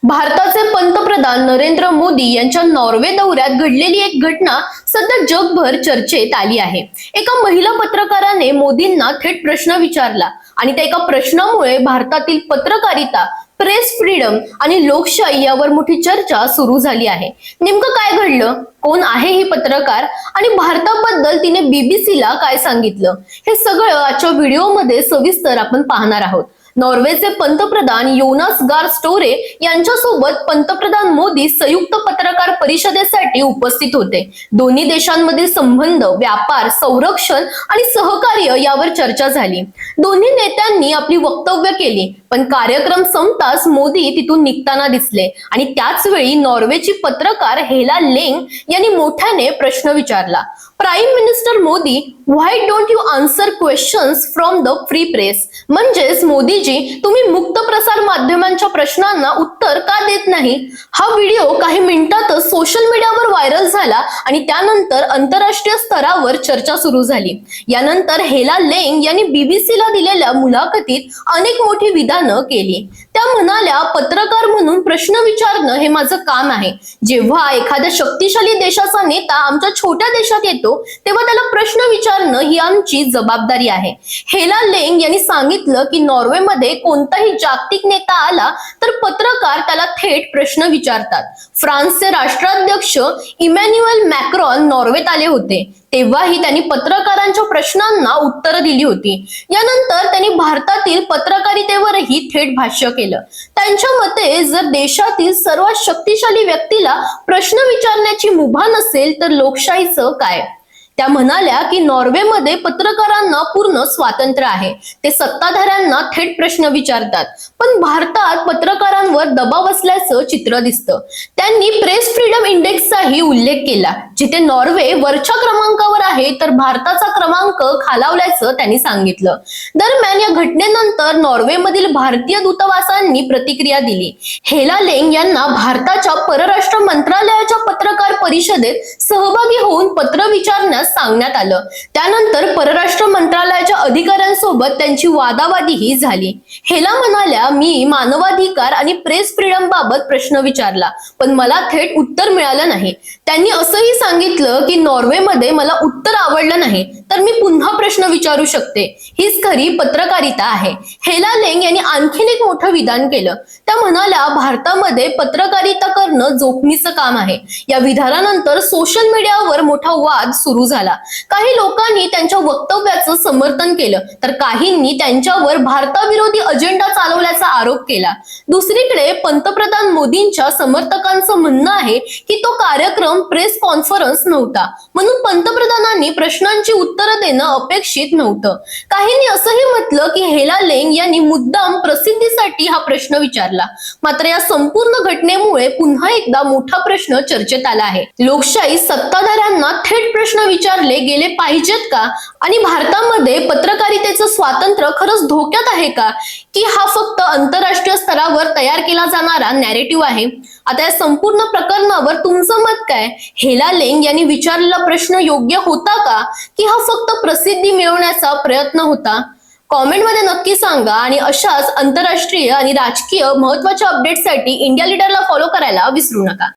भारताचे पंतप्रधान नरेंद्र मोदी यांच्या नॉर्वे दौऱ्यात घडलेली एक घटना सध्या जगभर चर्चेत आली आहे। एका महिला पत्रकाराने मोदींना थेट प्रश्न विचारला आणि त्या एका प्रश्नामुळे भारतातील पत्रकारिता, प्रेस फ्रीडम आणि लोकशाही यावर मोठी चर्चा सुरू झाली आहे। नेमकं काय घडलं, कोण आहे ही पत्रकार आणि भारताबद्दल तिने बीबीसीला काय सांगितलं, हे सगळं आजच्या व्हिडिओमध्ये सविस्तर आपण पाहणार आहोत। नॉर्वेचे पंतप्रधान योनास गार स्टोरे यांच्यासोबत पंतप्रधान मोदी संयुक्त पत्रकार परिषदेसाठी उपस्थित होते। दोन्ही देशांमधील संबंध, व्यापार, संरक्षण आणि सहकार्य यावर चर्चा झाली। दोन्ही नेत्यांनी आपली वक्तव्य केली, पण कार्यक्रम संपताच मोदी तिथून निघताना दिसले आणि त्याच वेळी नॉर्वेची पत्रकार हेला लेंग यांनी मोठ्याने प्रश्न विचारला। Prime minister Modi, why don't you answer questions from the free press? म्हणजेच मोदीजी, तुम्ही मुक्त प्रसार माध्यमांच्या प्रश्नांना उत्तर का देत नाही? हा व्हिडिओ काही मिनिटातच सोशल मीडियावर व्हायरल झाला आणि त्यानंतर आंतरराष्ट्रीय स्तरावर चर्चा सुरू झाली। यानंतर हेला लेंग यांनी बीबीसीला दिलेल्या मुलाखतीत अनेक मोठी विधानं केली। त्या म्हणाल्या, पत्रकार म्हणून प्रश्न विचारणं हे माझं काम आहे। जेव्हा एखाद्या शक्तिशाली देशाचा नेता आमच्या छोट्या देशात येतो तेव्हा त्याला प्रश्न विचारणं ही आमची जबाबदारी आहे। हेला लेंग यांनी सांगितलं की नॉर्वेमध्ये कोणताही जागतिक नेता आला तर पत्रकार त्याला थेट प्रश्न विचारतात। फ्रान्सचे राष्ट्राध्यक्ष इमॅन्युएल मॅक्रॉन नॉर्वेत आले होते, तेव्हाही त्यांनी पत्रकारांच्या प्रश्नांना उत्तरं दिली होती। यानंतर त्यांनी भारतातील पत्रकारितेवरही थेट भाष्य केलं। त्यांच्या मते जर देशातील सर्वात शक्तिशाली व्यक्तीला प्रश्न विचारण्याची मुभा नसेल तर लोकशाहीचं काय? त्या म्हणाल्या की नॉर्वेमध्ये पत्रकारांना पूर्ण स्वातंत्र्य आहे, ते सत्ताधाऱ्यांना थेट प्रश्न विचारतात, पण भारतात पत्रकारांवर दबाव असल्याचं चित्र दिसतं। त्यांनी प्रेस फ्रीडम इंडेक्सचाही उल्लेख केला, जिथे नॉर्वे वरच्या क्रमांकावर आहे तर भारताचा क्रमांक खालावल्याचं त्यांनी सांगितलं। दरम्यान या घटनेनंतर नॉर्वेमधील भारतीय दूतावासांनी प्रतिक्रिया दिली। हेला लेंग यांना भारताच्या परराष्ट्र मंत्रालयाच्या पत्रकार परिषदेत सहभागी होऊन पत्र विचारण्यास सांगण्यात आलं। त्यानंतर परराष्ट्र मंत्रालयाच्या अधिकाऱ्यांसोबत त्यांची वादावादीही झाली। हेला म्हणाल्या, मी मानवाधिकार आणि प्रेस फ्रीडम बाबत प्रश्न विचारला, पण मला थेट उत्तर मिळालं नाही। त्यांनी असंही सांगितलं की नॉर्वेमध्ये मला उत्तर आवडलं नाही तर मी पुन्हा प्रश्न विचारू शकते, हीच खरी पत्रकारिता आहे। हेला लेंग यांनी आणखीन एक मोठं विधान केलं। त्या म्हणाल्या, भारतामध्ये पत्रकारिता करणं जोखमीचं काम आहे। या विधानानंतर सोशल मीडियावर मोठा वाद सुरू झाला। काही लोकांनी त्यांच्या वक्तव्याचं समर्थन केलं तर काहींनी त्यांच्यावर भारताविरोधी अजेंडा चालवल्याचा आरोप केला। दुसरीकडे पंतप्रधान मोदींच्या समर्थकांचं म्हणणं आहे की तो कार्यक्रम प्रेस कॉन्फरन्स नव्हता, म्हणून पंतप्रधानांनी प्रश्नांची उत्तरं देणं अपेक्षित नव्हतं। काहींनी असंही म्हटलं की हेला लेंग यांनी मुद्दाम प्रसिद्धीसाठी हा प्रश्न विचारला। मात्र या संपूर्ण घटनेमुळे पुन्हा एकदा मोठा प्रश्न चर्चेत आला आहे। लोकशाही सत्ताधाऱ्यांना थेट प्रश्न विचारले गेले पाहिजेत का? आणि भारतामध्ये पत्रकारितेचं स्वातंत्र्य खरंच धोक्यात आहे का, की हा फक्त आंतरराष्ट्रीय स्तरावर तयार केला जाणारा नॅरेटिव्ह आहे? आता या संपूर्ण प्रकरणावर तुमचं मत काय? हेला लेंग यांनी विचारलेला प्रश्न योग्य होता का, की हा फक्त प्रसिद्धी मिळवण्याचा प्रयत्न होता? कॉमेंटमध्ये नक्की सांगा आणि अशाच आंतरराष्ट्रीय आणि राजकीय महत्त्वाच्या अपडेट्ससाठी इंडिया लीडरला फॉलो करायला विसरू नका।